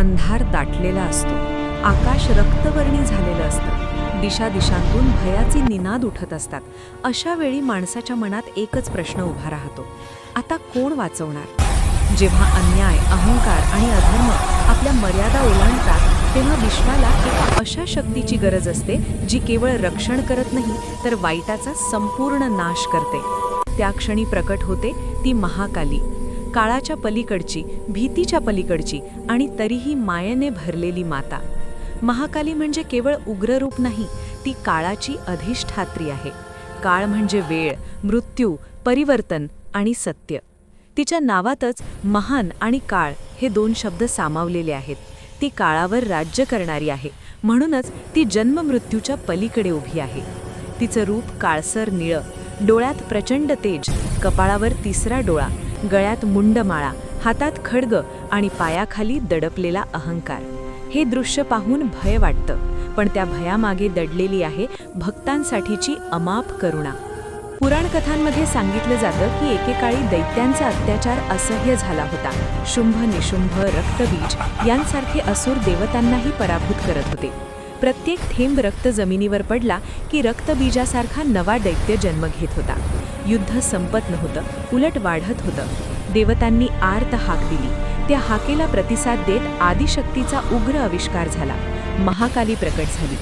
अंधार दाटलेला असतो, आकाश रक्तवर्णी झालेलं असतं, दिशादिशांतून भयाचे निनाद उठत असतात. अशा वेळी माणसाच्या मनात एकच प्रश्न उभा राहतो, आता कोण वाचवणार? जेव्हा अन्याय, अहंकार आणि अधर्म आपल्या मर्यादा ओलांडतात, तेव्हा विश्वाला एका अशा शक्तीची गरज असते जी केवळ रक्षण करत नाही तर वाईटाचा संपूर्ण नाश करते. त्या क्षणी प्रकट होते ती महाकाली, काळाच्या पलीकडची, भीतीच्या पलीकडची आणि तरीही मायेने भरलेली माता. महाकाली म्हणजे केवळ उग्ररूप नाही, ती काळाची अधिष्ठात्री आहे. काळ म्हणजे वेळ, मृत्यू, परिवर्तन आणि सत्य. तिच्या नावातच महान आणि काळ हे दोन शब्द सामावलेले आहेत. ती काळावर राज्य करणारी आहे, म्हणूनच ती जन्ममृत्यूच्या पलीकडे उभी आहे. तिचं रूप काळसर निळं, डोळ्यात प्रचंड तेज, कपाळावर तिसरा डोळा, गळ्यात मुंडमाळा, हातात खड्ग आणि पायाखाली दडपलेला अहंकार. हे दृश्य पाहून भय वाटतं, पण त्या भयामागे दडलेली आहे भक्तांसाठीची अमाप करुणा. पुराणकथांमध्ये सांगितलं जातं की एकेकाळी दैत्यांचा अत्याचार असह्य झाला होता. शुंभ, निशुंभ, रक्तबीज यांसारखे असुर देवतांनाही पराभूत करत होते. प्रत्येक थेंब रक्त जमिनीवर पडला की रक्तबीजासारखा नवा दैत्य जन्म घेत होता. युद्ध संपत नव्हतं, उलट वाढत होतं. देवतांनी आर्त हाक दिली. त्या हाकेला प्रतिसाद देत आदिशक्तीचा उग्र आविष्कार झाला. महाकाली प्रकट झाली.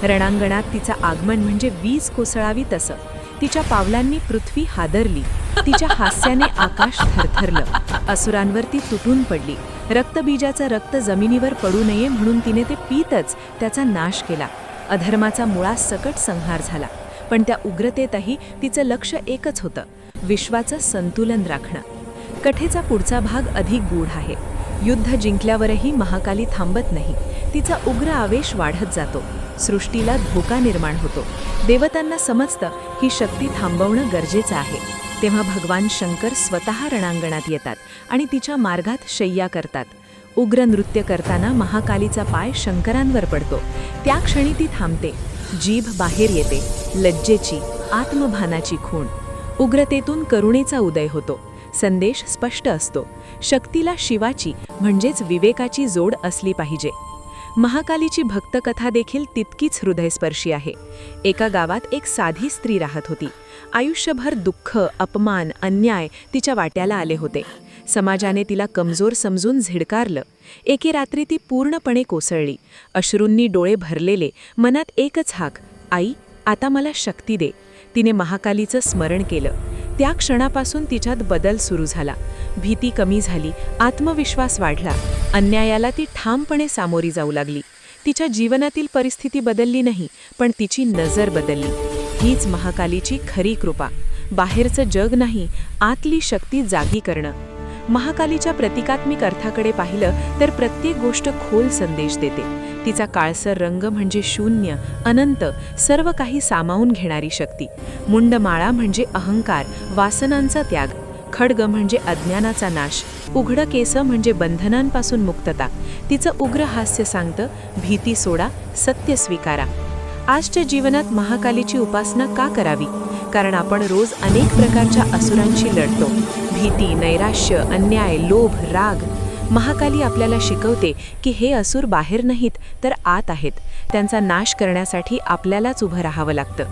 रणांगणात तिचं आगमन म्हणजे वीज कोसळावी तसं. तिच्या पावलांनी पृथ्वी हादरली. तिच्या हास्याने आकाश थरथरलं. असुरांवर ती तुटून पडली. रक्तबीजाचं रक्त जमिनीवर पडू नये म्हणून तिने ते पीतच त्याचा नाश केला. अधर्माचा मुळासकट संहार झाला. पण त्या उग्रतेतही तिचं लक्ष एकच होतं, विश्वाचं संतुलन राखणं. कथेचा पुढचा भाग अधिक गूढ आहे. युद्ध जिंकल्यावरही महाकाली थांबत नाही. तिचा उग्र आवेश वाढत जातो. सृष्टीला धोका निर्माण होतो. देवतांना समजतं ही शक्ती थांबवणं गरजेचं आहे. तेव्हा भगवान शंकर स्वतः रणांगणात येतात आणि तिच्या मार्गात शय्या करतात. उग्र नृत्य करताना महाकालीचा पाय शंकरांवर पडतो. त्या क्षणी ती थांबते. जीभ बाहेर येते, लज्जेची, आत्मभानाची खूण. उग्रतेतून करुणेचा उदय होतो. संदेश स्पष्ट असतो, शक्तीला शिवाची म्हणजेच विवेकाची जोड असली पाहिजे. महाकालीची भक्तकथा देखील तितकीच हृदयस्पर्शी आहे. एका गावात एक साधी स्त्री राहत होती. आयुष्यभर दुःख, अपमान, अन्याय तिच्या वाट्याला आले होते. समाजाने तिला कमजोर समजून झिडकारलं. एके रात्री ती पूर्णपणे कोसळली. अश्रूंनी डोळे भरलेले, मनात एकच हाक, आई, आता मला शक्ती दे. तिने महाकालीचं स्मरण केलं. त्या क्षणापासून तिच्यात बदल सुरू झाला. भीती कमी झाली, आत्मविश्वास वाढला. अन्यायाला ती ठामपणे सामोरी जाऊ लागली. तिच्या जीवनातील परिस्थिती बदलली नाही, पण तिची नजर बदलली. हीच महाकालीची खरी कृपा. बाहेरचं जग नाही, आतली शक्ती जागी करणं. महाकालीच्या प्रतिकात्मिक अर्थाकडे पाहिलं तर प्रत्येक गोष्ट खोल संदेश देते. तिचा काळसर रंग म्हणजे शून्य, अनंत, सर्व काही सामावून घेणारी शक्ती. मुंडमाळा म्हणजे अहंकार, वासनांचा त्याग. खड्ग म्हणजे अज्ञानाचा नाश. उघडं केस म्हणजे बंधनांपासून मुक्तता. तिचं उग्र हास्य सांगतं, भीती सोडा, सत्य स्वीकारा. आजच्या जीवनात महाकालीची उपासना का करावी? कारण आपण रोज अनेक प्रकारच्या असुरांशी लढतो. भीती, नैराश्य, अन्याय, लोभ, राग. महाकाली आपल्याला शिकवते की हे असुर बाहेर नाहीत तर आत आहेत. त्यांचा नाश करण्यासाठी आपल्यालाच उभं राहावं लागतं.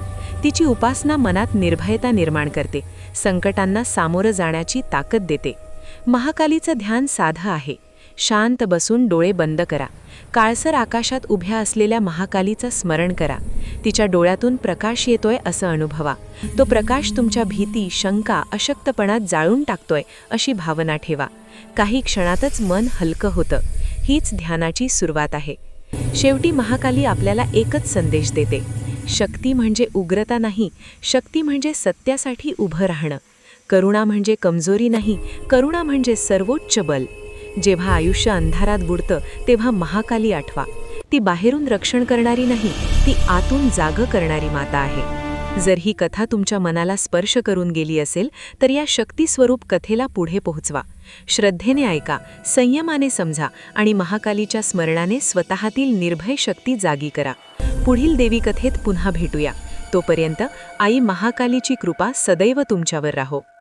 तिची उपासना मनात निर्भयता निर्माण करते, संकटांना सामोरं जाण्याची ताकद देते. महाकालीचं ध्यान साधं आहे. शांत बसून डोळे बंद करा. काळसर आकाशात उभ्या असलेल्या महाकालीचं स्मरण करा. तिच्या डोळ्यातून प्रकाश येतोय असं अनुभवा. तो प्रकाश तुमच्या भीती, शंका, अशक्तपणात जाळून टाकतोय अशी भावना ठेवा. काही क्षणातच मन हलकं होतं. हीच ध्यानाची सुरुवात आहे. शेवटी महाकाली आपल्याला एकच संदेश देते, शक्ती म्हणजे उग्रता नाही, शक्ती म्हणजे सत्यासाठी उभं राहणं. करुणा म्हणजे कमजोरी नाही, करुणा म्हणजे सर्वोच्च बल. जेव्हा आयुष्य अंधारात बुडतं तेव्हा महाकाली आठवा. ती बाहेरून रक्षण करणारी नाही, ती आतून जाग करणारी माता आहे. जर ही कथा तुमच्या मनाला स्पर्श करून गेली असेल तर या शक्तिस्वरूप कथेला पुढे पोहोचवा. श्रद्धेने ऐका, संयमाने समजा आणि महाकालीच्या स्मरणाने स्वतःतील निर्भय शक्ती जागी करा. पुढील देवी कथेत पुन्हा भेटूया. तोपर्यंत आई महाकालीची कृपा सदैव तुमच्यावर राहो.